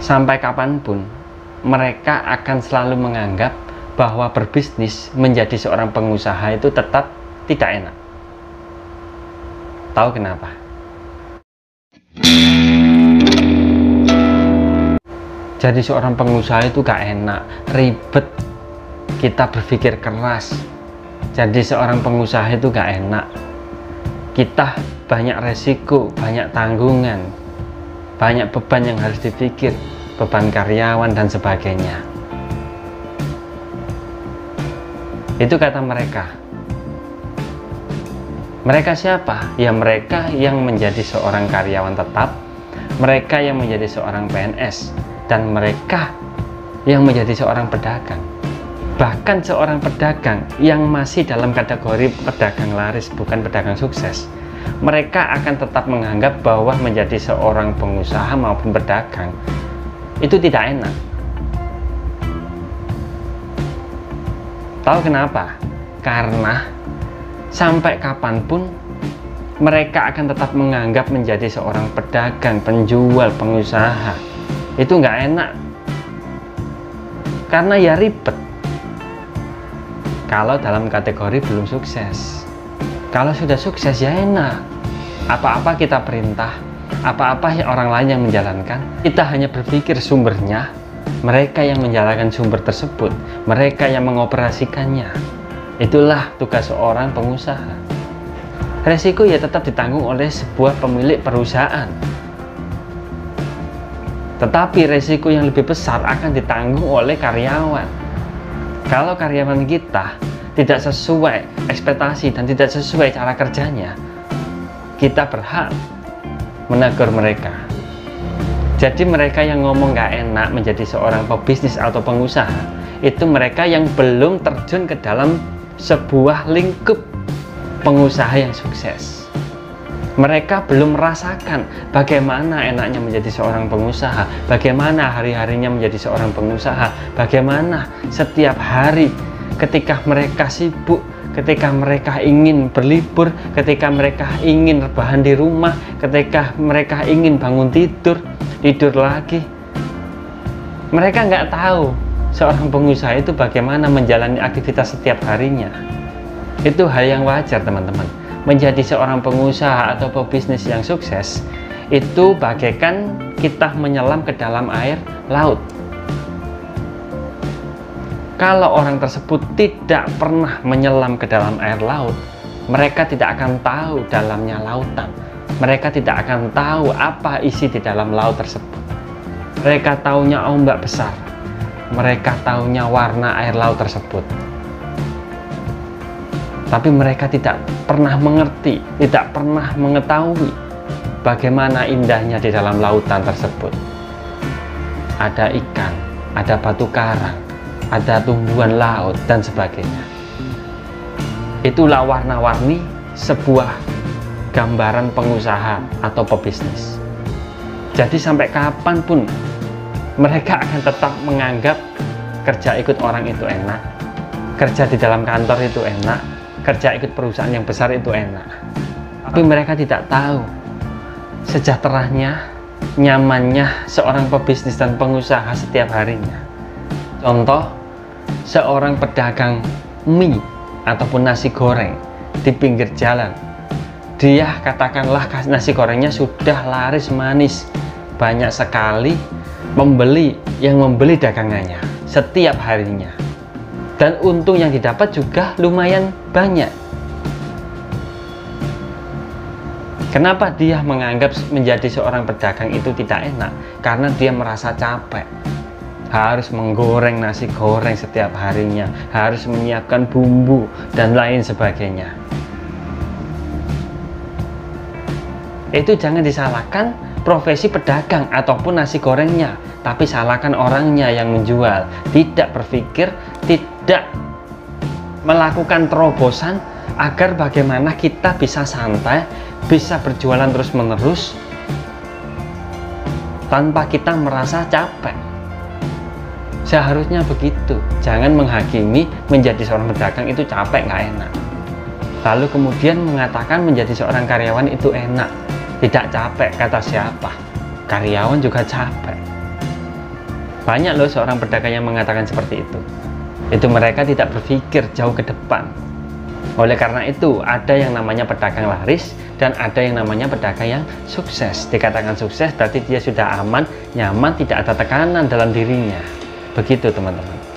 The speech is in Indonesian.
Sampai kapanpun mereka akan selalu menganggap bahwa berbisnis menjadi seorang pengusaha itu tetap tidak enak. Tahu kenapa? Jadi seorang pengusaha itu gak enak, ribet, kita berpikir keras. Jadi seorang pengusaha itu gak enak, kita banyak resiko, banyak tanggungan, banyak beban yang harus dipikir, beban karyawan dan sebagainya. Itu kata mereka. Mereka siapa? Ya mereka yang menjadi seorang karyawan tetap, mereka yang menjadi seorang PNS, dan mereka yang menjadi seorang pedagang. Bahkan seorang pedagang yang masih dalam kategori pedagang laris, bukan pedagang sukses, mereka akan tetap menganggap bahwa menjadi seorang pengusaha maupun pedagang itu tidak enak. Tahu kenapa? Karena sampai kapanpun mereka akan tetap menganggap menjadi seorang pedagang, penjual, pengusaha itu nggak enak, karena ya ribet. Kalau dalam kategori belum sukses, kalau sudah sukses ya enak, apa-apa kita perintah, apa-apa orang lain yang menjalankan, kita hanya berpikir sumbernya, mereka yang menjalankan sumber tersebut, mereka yang mengoperasikannya. Itulah tugas seorang pengusaha. Resiko ya tetap ditanggung oleh sebuah pemilik perusahaan, tetapi resiko yang lebih besar akan ditanggung oleh karyawan. Kalau karyawan kita tidak sesuai ekspektasi dan tidak sesuai cara kerjanya, kita berhak menegur mereka. Jadi mereka yang ngomong gak enak menjadi seorang pebisnis atau pengusaha, itu mereka yang belum terjun ke dalam sebuah lingkup pengusaha yang sukses. Mereka belum merasakan bagaimana enaknya menjadi seorang pengusaha, bagaimana hari-harinya menjadi seorang pengusaha, bagaimana setiap hari ketika mereka sibuk, ketika mereka ingin berlibur, ketika mereka ingin rebahan di rumah, ketika mereka ingin bangun tidur lagi. Mereka nggak tahu seorang pengusaha itu bagaimana menjalani aktivitas setiap harinya. Itu hal yang wajar, teman-teman. Menjadi seorang pengusaha atau pebisnis yang sukses itu bagaikan kita menyelam ke dalam air laut. Kalau orang tersebut tidak pernah menyelam ke dalam air laut, mereka tidak akan tahu dalamnya lautan. Mereka tidak akan tahu apa isi di dalam laut tersebut. Mereka taunya ombak besar, mereka taunya warna air laut tersebut, tapi mereka tidak pernah mengerti, tidak pernah mengetahui bagaimana indahnya di dalam lautan tersebut. Ada ikan, ada batu karang, ada tumbuhan laut dan sebagainya. Itulah warna-warni sebuah gambaran pengusaha atau pebisnis. Jadi sampai kapanpun mereka akan tetap menganggap kerja ikut orang itu enak, kerja di dalam kantor itu enak, kerja ikut perusahaan yang besar itu enak. Tapi mereka tidak tahu sejahteranya, nyamannya seorang pebisnis dan pengusaha setiap harinya. Contoh, seorang pedagang mie ataupun nasi goreng di pinggir jalan. Dia katakanlah nasi gorengnya sudah laris manis, banyak sekali pembeli yang membeli dagangannya setiap harinya, dan untung yang didapat juga lumayan banyak. Kenapa dia menganggap menjadi seorang pedagang itu tidak enak? Karena dia merasa capek, harus menggoreng nasi goreng setiap harinya, harus menyiapkan bumbu dan lain sebagainya. Itu jangan disalahkan profesi pedagang ataupun nasi gorengnya, tapi salahkan orangnya yang menjual. Tidak berpikir, tidak melakukan terobosan agar bagaimana kita bisa santai, bisa berjualan terus menerus tanpa kita merasa capek. Seharusnya begitu. Jangan menghakimi menjadi seorang pedagang itu capek, nggak enak, lalu kemudian mengatakan menjadi seorang karyawan itu enak. Tidak capek, kata siapa? Karyawan juga capek. Banyak loh seorang pedagang yang mengatakan seperti itu. Itu mereka tidak berpikir jauh ke depan. Oleh karena itu, ada yang namanya pedagang laris dan ada yang namanya pedagang yang sukses. Dikatakan sukses berarti dia sudah aman, nyaman, tidak ada tekanan dalam dirinya. Begitu teman-teman.